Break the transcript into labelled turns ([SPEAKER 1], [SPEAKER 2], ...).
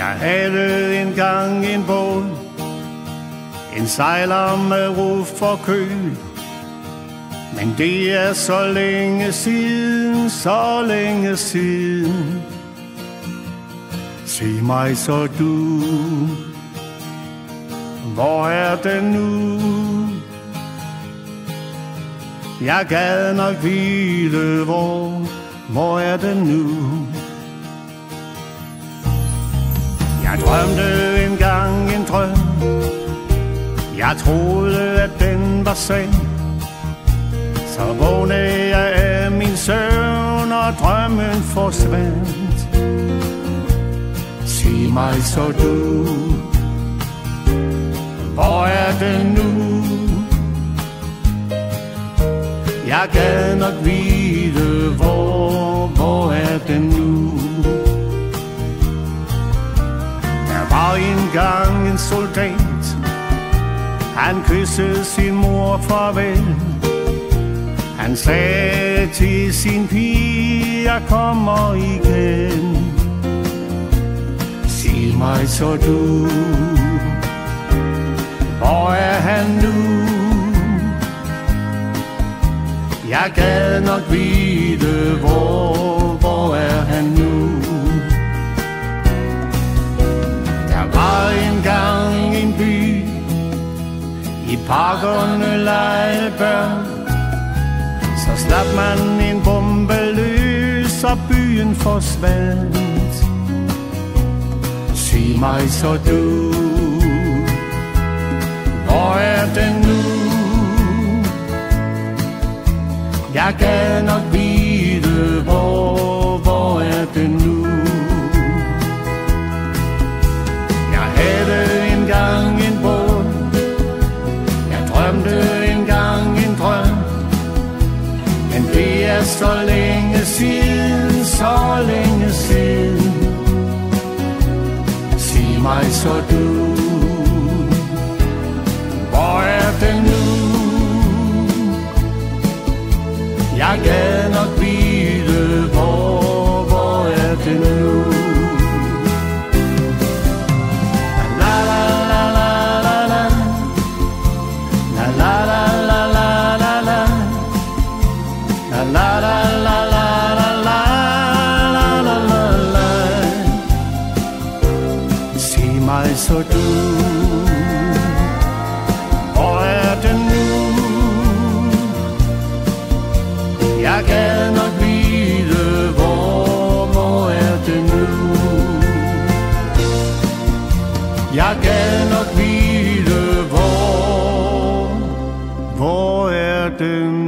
[SPEAKER 1] Jeg havde engang en båd, en sejler med ruf for køl. Men det er så længe siden, så længe siden. Sig mig så du, hvor er den nu? Jeg gad nok vide, hvor er den nu? Jeg drømte engang en drøm, jeg troede, at den var sand. Så vågnede jeg af min søvn, og drømmen forsvandt. Sig mig så du, hvor er den nu? Jeg gad nok vide, hvor er den nu? Der var engang en soldat, han kyssede sin mor farvel. Han sagde til sin pige, jeg kommer igen. Sig mig så du, hvor er han nu? Jeg gad nok vide, hvor er han nu? Der var engang en by, i parkerne legede børn. Så slap man en bombe løs, og byen forsvandt. Sig mig så du, hvor er den nu? Jeg gad nok vide, hvor er den nu? Jeg havde engang en båd, jeg drømte engang en drøm. Men det er så længe siden, så længe siden. Sig mig så du, hvor er den nu? Jeg gad nok vide, hvor er den nu? La la la la la la, la la la la la la la, la la la la la la la la la. Sig mig så du, hvor er den nu? Jeg gad nok vide, hvor er den nu? Jeg gad nok vide, hvor er den